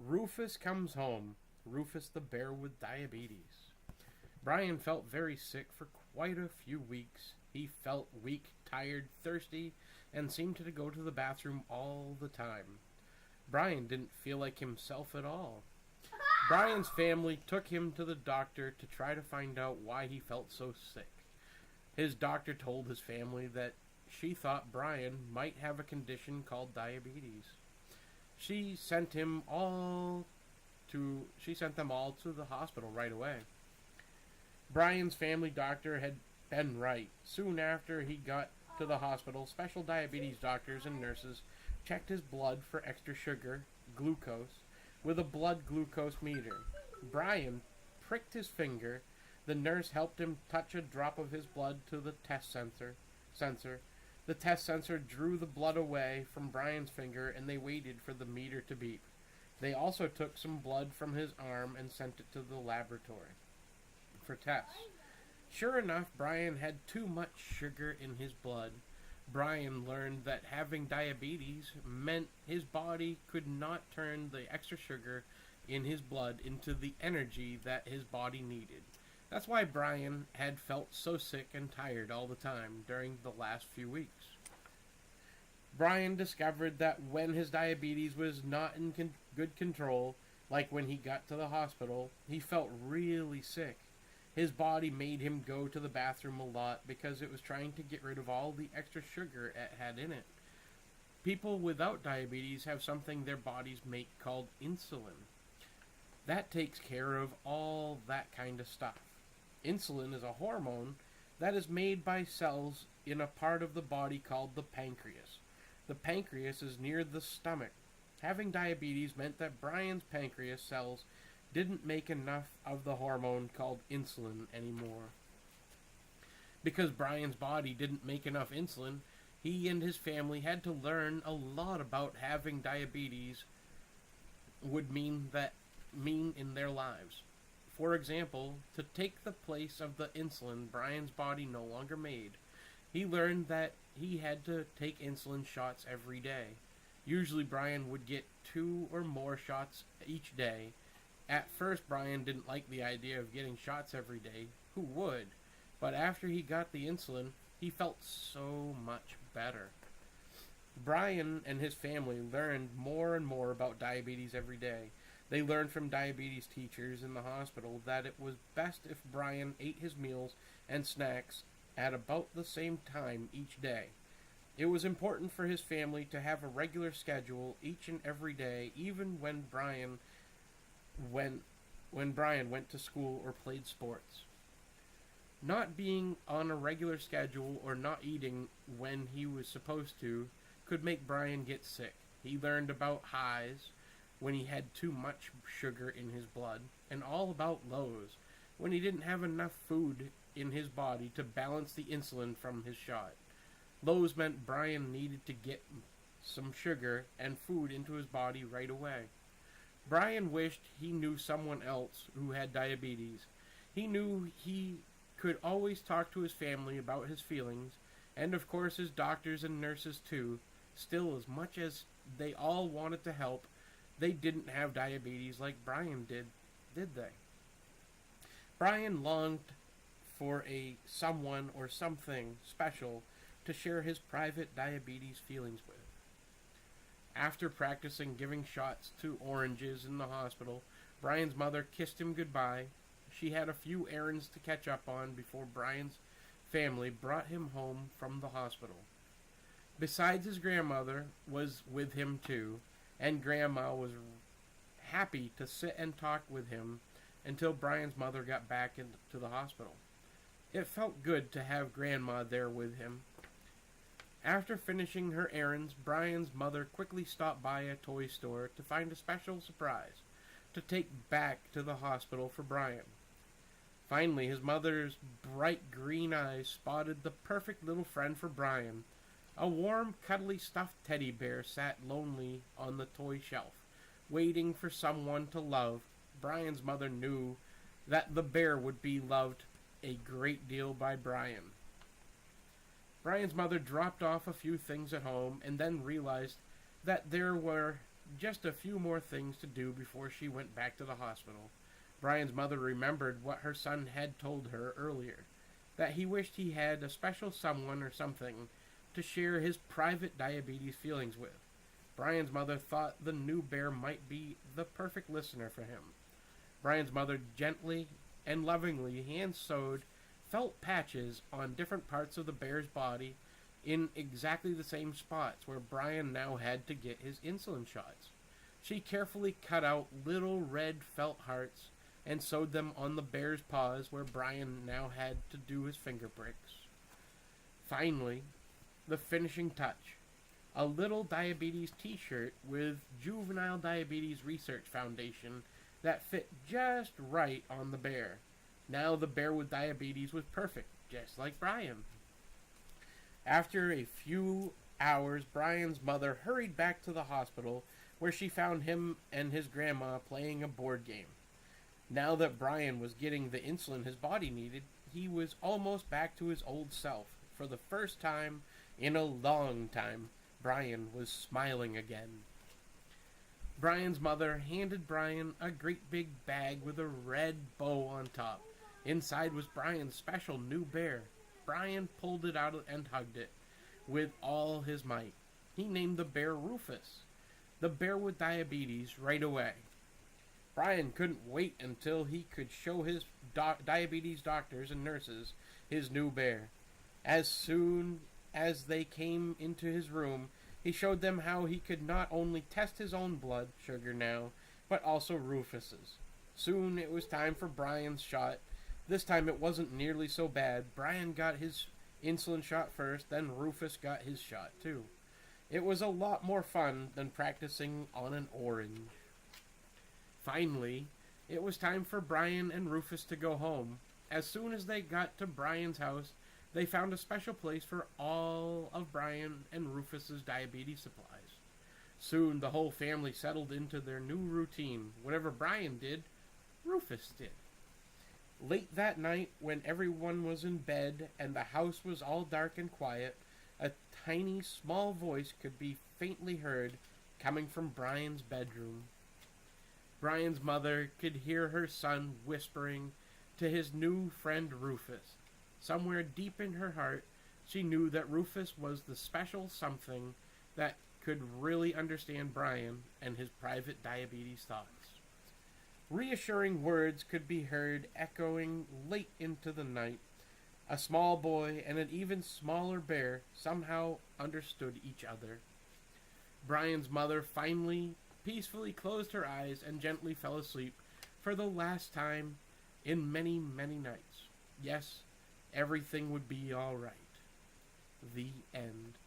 Rufus comes home. Rufus the bear with diabetes. Brian felt very sick for quite a few weeks. He felt weak, tired, thirsty, and seemed to go to the bathroom all the time. Brian didn't feel like himself at all. Brian's family took him to the doctor to try to find out why he felt so sick. His doctor told his family that she thought Brian might have a condition called diabetes. She sent them all to the hospital right away. Brian's family doctor had been right. Soon after he got to the hospital, special diabetes doctors and nurses checked his blood for extra sugar, glucose, with a blood glucose meter. Brian pricked his finger. The nurse helped him touch a drop of his blood to the test sensor. The test sensor drew the blood away from Brian's finger, and they waited for the meter to beep. They also took some blood from his arm and sent it to the laboratory for tests. Sure enough, Brian had too much sugar in his blood. Brian learned that having diabetes meant his body could not turn the extra sugar in his blood into the energy that his body needed. That's why Brian had felt so sick and tired all the time during the last few weeks. Brian discovered that when his diabetes was not in good control, like when he got to the hospital, he felt really sick. His body made him go to the bathroom a lot because it was trying to get rid of all the extra sugar it had in it. People without diabetes have something their bodies make called insulin. That takes care of all that kind of stuff. Insulin is a hormone that is made by cells in a part of the body called the pancreas. The pancreas is near the stomach. Having diabetes meant that Brian's pancreas cells didn't make enough of the hormone called insulin anymore. Because Brian's body didn't make enough insulin, he and his family had to learn a lot about having diabetes would mean in their lives. For example, to take the place of the insulin Brian's body no longer made, he learned that he had to take insulin shots every day. Usually Brian would get 2 or more shots each day. At first, Brian didn't like the idea of getting shots every day. Who would? But after he got the insulin, he felt so much better. Brian and his family learned more and more about diabetes every day. They learned from diabetes teachers in the hospital that it was best if Brian ate his meals and snacks at about the same time each day. It was important for his family to have a regular schedule each and every day, even when Brian went to school or played sports. Not being on a regular schedule or not eating when he was supposed to could make Brian get sick. He learned about highs, when he had too much sugar in his blood, and all about lows, when he didn't have enough food in his body to balance the insulin from his shot. Lows meant Brian needed to get some sugar and food into his body right away. Brian wished he knew someone else who had diabetes. He knew he could always talk to his family about his feelings, and of course his doctors and nurses too. Still, as much as they all wanted to help, they didn't have diabetes like Brian did they? Brian longed for someone or something special to share his private diabetes feelings with. After practicing giving shots to oranges in the hospital, Brian's mother kissed him goodbye. She had a few errands to catch up on before Brian's family brought him home from the hospital. Besides, his grandmother was with him too, and Grandma was happy to sit and talk with him until Brian's mother got back into the hospital. It felt good to have Grandma there with him. After finishing her errands, Brian's mother quickly stopped by a toy store to find a special surprise to take back to the hospital for Brian. Finally, his mother's bright green eyes spotted the perfect little friend for Brian. A warm, cuddly stuffed teddy bear sat lonely on the toy shelf, waiting for someone to love. Brian's mother knew that the bear would be loved a great deal by Brian. Brian's mother dropped off a few things at home and then realized that there just a few more things to do before she went back to the hospital. Brian's mother remembered what her son had told her earlier, that he wished he had a special someone or something to share his private diabetes feelings with. Brian's mother thought the new bear might be the perfect listener for him. Brian's mother gently and lovingly hand-sewed felt patches on different parts of the bear's body in exactly the same spots where Brian now had to get his insulin shots. She carefully cut out little red felt hearts and sewed them on the bear's paws where Brian now had to do his finger pricks. Finally, the finishing touch. A little diabetes t-shirt with Juvenile Diabetes Research Foundation that fit just right on the bear. Now the bear with diabetes was perfect, just like Brian. After a few hours, Brian's mother hurried back to the hospital where she found him and his grandma playing a board game. Now that Brian was getting the insulin his body needed, he was almost back to his old self. For the first time in a long time, Brian was smiling again. Brian's mother handed Brian a great big bag with a red bow on top. Inside was Brian's special new bear. Brian pulled it out and hugged it with all his might. He named the bear Rufus, the bear with diabetes, right away. Brian couldn't wait until he could show his diabetes doctors and nurses his new bear. As soon as they came into his room, he showed them how he could not only test his own blood sugar now, but also Rufus's. Soon it was time for Brian's shot. This time it wasn't nearly so bad. Brian got his insulin shot first, then Rufus got his shot too. It was a lot more fun than practicing on an orange. Finally, it was time for Brian and Rufus to go home. As soon as they got to Brian's house, they found a special place for all of Brian and Rufus's diabetes supplies. Soon the whole family settled into their new routine. Whatever Brian did, Rufus did. Late that night, when everyone was in bed and the house was all dark and quiet, a tiny, small voice could be faintly heard coming from Brian's bedroom. Brian's mother could hear her son whispering to his new friend Rufus. Somewhere deep in her heart, she knew that Rufus was the special something that could really understand Brian and his private diabetes thoughts. Reassuring words could be heard echoing late into the night. A small boy and an even smaller bear somehow understood each other. Brian's mother finally, peacefully closed her eyes and gently fell asleep for the last time in many, many nights. Yes, everything would be all right. The end.